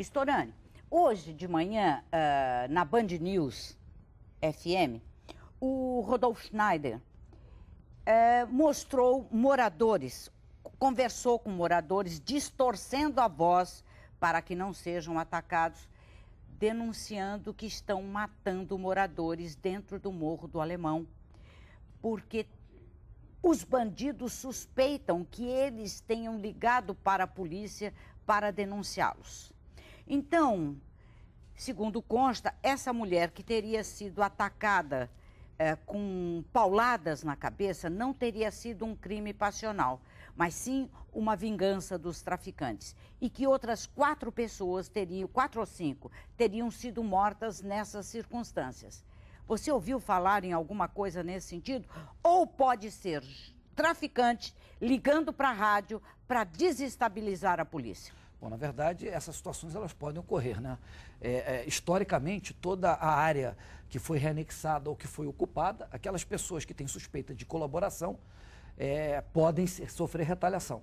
Storani, hoje de manhã, na Band News FM, o Rodolfo Schneider mostrou moradores, conversou com moradores, distorcendo a voz para que não sejam atacados, denunciando que estão matando moradores dentro do Morro do Alemão, porque os bandidos suspeitam que eles tenham ligado para a polícia para denunciá-los. Então, segundo consta, essa mulher que teria sido atacada com pauladas na cabeça não teria sido um crime passional, mas sim uma vingança dos traficantes. E que outras 4 pessoas teriam, 4 ou 5, teriam sido mortas nessas circunstâncias. Você ouviu falar em alguma coisa nesse sentido? Ou pode ser traficante ligando para a rádio para desestabilizar a polícia? Bom, na verdade, essas situações elas podem ocorrer, né? Historicamente, toda a área que foi reanexada ou que foi ocupada, aquelas pessoas que têm suspeita de colaboração podem sofrer retaliação.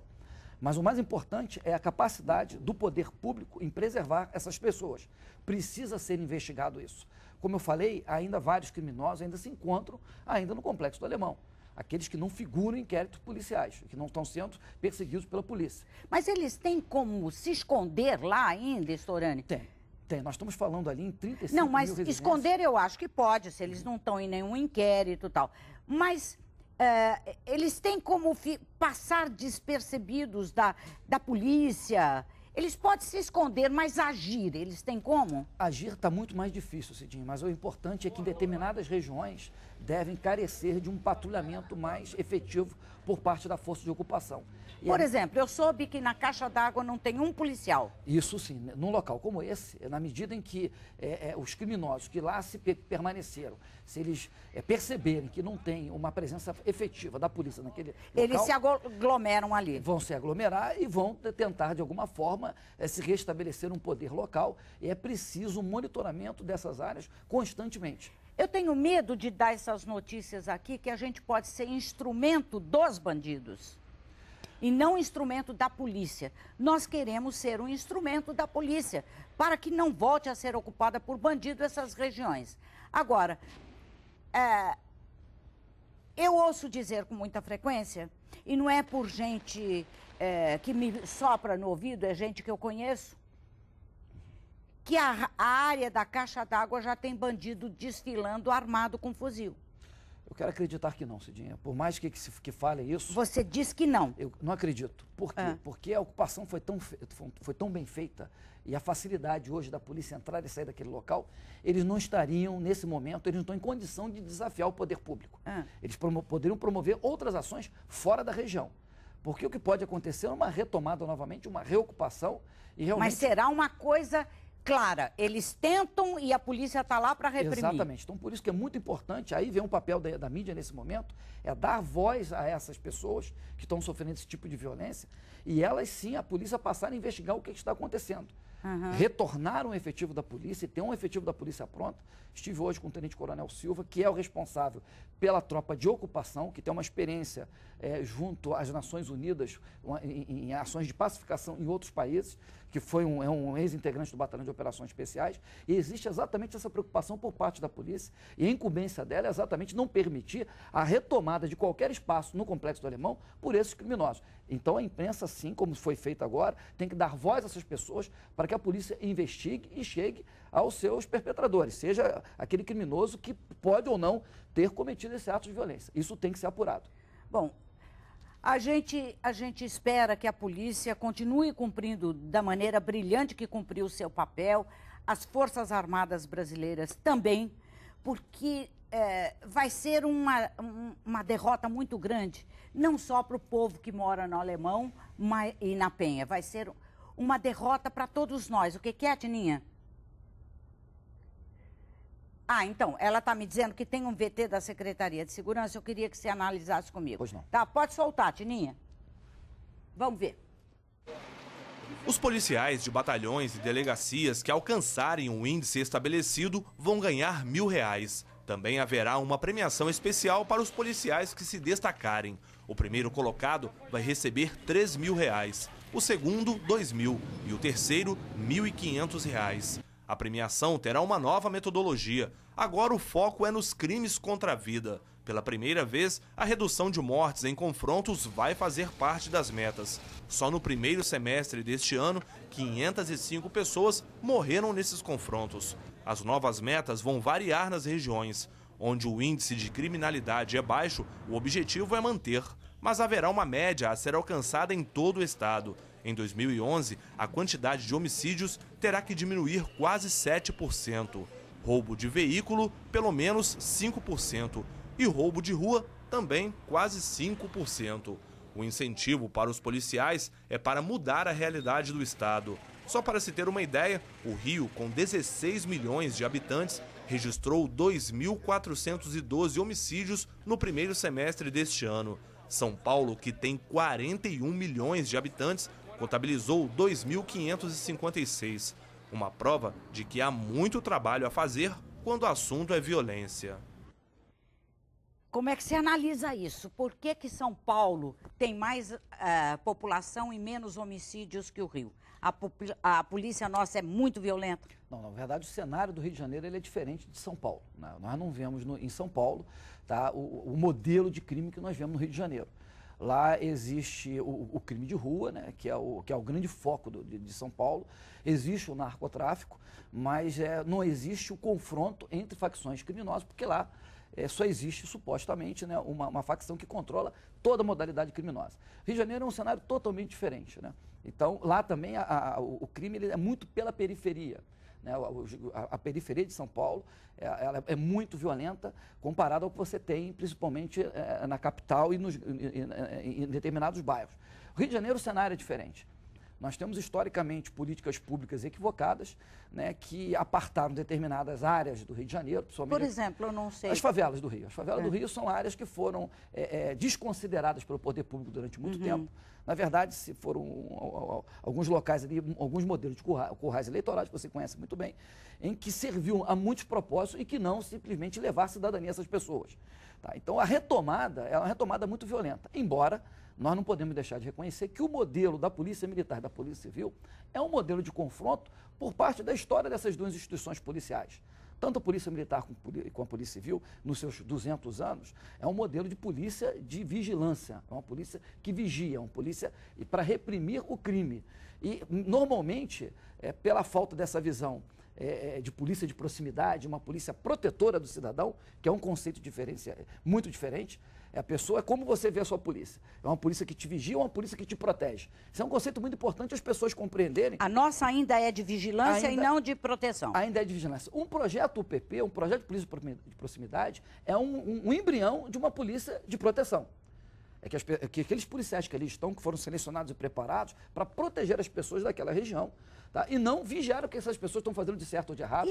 Mas o mais importante é a capacidade do poder público em preservar essas pessoas. Precisa ser investigado isso. Como eu falei, ainda vários criminosos ainda se encontram ainda no Complexo do Alemão. Aqueles que não figuram em inquéritos policiais, que não estão sendo perseguidos pela polícia. Mas eles têm como se esconder lá ainda, Storani? Tem. Nós estamos falando ali em 35 não, mas mil residências. Esconder eu acho que pode, se eles não estão em nenhum inquérito e tal. Mas eles têm como passar despercebidos da polícia. Eles podem se esconder, mas agir, eles têm como? Agir está muito mais difícil, Cidinho, mas o importante é que em determinadas regiões devem carecer de um patrulhamento mais efetivo por parte da força de ocupação. Por exemplo, eu soube que na caixa d'água não tem um policial. Isso sim, num local como esse, na medida em que os criminosos que lá permaneceram, se eles perceberem que não tem uma presença efetiva da polícia naquele local... Eles se aglomeram ali. Vão se aglomerar e vão tentar, de alguma forma, se restabelecer um poder local. E é preciso um monitoramento dessas áreas constantemente. Eu tenho medo de dar essas notícias aqui, que a gente pode ser instrumento dos bandidos e não instrumento da polícia. Nós queremos ser um instrumento da polícia para que não volte a ser ocupada por bandido essas regiões. Agora, eu ouço dizer com muita frequência, e não é por gente que me sopra no ouvido, é gente que eu conheço, que a área da caixa d'água já tem bandido desfilando armado com fuzil. Eu quero acreditar que não, Cidinha. Por mais que fale isso... Você diz que não. Eu não acredito. Por quê? Porque a ocupação foi tão bem feita e a facilidade hoje da polícia entrar e sair daquele local, eles não estariam, nesse momento, eles não estão em condição de desafiar o poder público. Eles poderiam promover outras ações fora da região. Porque o que pode acontecer é uma retomada novamente, uma reocupação e realmente... Mas será uma coisa... clara, eles tentam e a polícia está lá para reprimir. Exatamente. Então, por isso que é muito importante, aí vem um papel da mídia nesse momento, é dar voz a essas pessoas que estão sofrendo esse tipo de violência e elas sim, a polícia passar a investigar o que está acontecendo. Retornar um efetivo da polícia e ter um efetivo da polícia pronto. Estive hoje com o Tenente Coronel Silva, que é o responsável pela tropa de ocupação, que tem uma experiência junto às Nações Unidas em ações de pacificação em outros países, que foi um ex-integrante do Batalhão de Operações Especiais, e existe exatamente essa preocupação por parte da polícia, e a incumbência dela é exatamente não permitir a retomada de qualquer espaço no Complexo do Alemão por esses criminosos. Então a imprensa, assim como foi feito agora, tem que dar voz a essas pessoas para que a polícia investigue e chegue aos seus perpetradores, seja aquele criminoso que pode ou não ter cometido esse ato de violência. Isso tem que ser apurado. Bom, a gente espera que a polícia continue cumprindo da maneira brilhante que cumpriu o seu papel, as Forças Armadas brasileiras também, porque vai ser uma derrota muito grande, não só para o povo que mora no Alemão e na Penha, vai ser uma derrota para todos nós. O que é, Tininha? Então, ela está me dizendo que tem um VT da Secretaria de Segurança, eu queria que você analisasse comigo. Pois não. Tá, pode soltar, Tininha. Vamos ver. Os policiais de batalhões e delegacias que alcançarem um índice estabelecido vão ganhar R$1.000. Também haverá uma premiação especial para os policiais que se destacarem. O primeiro colocado vai receber R$3.000. o segundo, R$ 2.000 e o terceiro, R$ 1.500. A premiação terá uma nova metodologia. Agora o foco é nos crimes contra a vida. Pela primeira vez, a redução de mortes em confrontos vai fazer parte das metas. Só no primeiro semestre deste ano, 505 pessoas morreram nesses confrontos. As novas metas vão variar nas regiões. Onde o índice de criminalidade é baixo, o objetivo é manter. Mas haverá uma média a ser alcançada em todo o estado. Em 2011, a quantidade de homicídios terá que diminuir quase 7%. Roubo de veículo, pelo menos 5%. E roubo de rua, também quase 5%. O incentivo para os policiais é para mudar a realidade do estado. Só para se ter uma ideia, o Rio, com 16 milhões de habitantes, registrou 2.412 homicídios no primeiro semestre deste ano. São Paulo, que tem 41 milhões de habitantes, contabilizou 2.556. Uma prova de que há muito trabalho a fazer quando o assunto é violência. Como é que você analisa isso? Por que que São Paulo tem mais população e menos homicídios que o Rio? A polícia nossa é muito violenta? Não, na verdade, o cenário do Rio de Janeiro ele é diferente de São Paulo, né? Nós não vemos em São Paulo, tá, o modelo de crime que nós vemos no Rio de Janeiro. Lá existe o crime de rua, né, que é o grande foco de São Paulo. Existe o narcotráfico, mas não existe o confronto entre facções criminosas, porque lá só existe, supostamente, né, uma facção que controla toda a modalidade criminosa. Rio de Janeiro é um cenário totalmente diferente, né? Então, lá também o crime ele é muito pela periferia. Né? A periferia de São Paulo ela é muito violenta comparado ao que você tem, principalmente na capital e em determinados bairros. O Rio de Janeiro, o cenário é diferente. Nós temos, historicamente, políticas públicas equivocadas, né, que apartaram determinadas áreas do Rio de Janeiro, principalmente... Por exemplo, eu não sei... As favelas do Rio. As favelas do Rio são áreas que foram desconsideradas pelo poder público durante muito tempo. Na verdade, se foram alguns locais ali, alguns modelos de currais eleitorais, que você conhece muito bem, em que serviu a muitos propósitos e que não simplesmente levar cidadania a essas pessoas. Tá? Então, a retomada é uma retomada muito violenta, embora... Nós não podemos deixar de reconhecer que o modelo da Polícia Militar e da Polícia Civil é um modelo de confronto por parte da história dessas duas instituições policiais. Tanto a Polícia Militar como a Polícia Civil, nos seus 200 anos, é um modelo de polícia de vigilância, é uma polícia que vigia, é uma polícia para reprimir o crime. E, normalmente, pela falta dessa visão de polícia de proximidade, uma polícia protetora do cidadão, que é um conceito muito diferente. A pessoa é como você vê a sua polícia. É uma polícia que te vigia ou uma polícia que te protege. Isso é um conceito muito importante as pessoas compreenderem. A nossa ainda é de vigilância e não de proteção. Ainda é de vigilância. Um projeto UPP, um projeto de polícia de proximidade, é um embrião de uma polícia de proteção. Que aqueles policiais que ali estão, que foram selecionados e preparados para proteger as pessoas daquela região, tá? E não vigiar o que essas pessoas estão fazendo de certo ou de errado.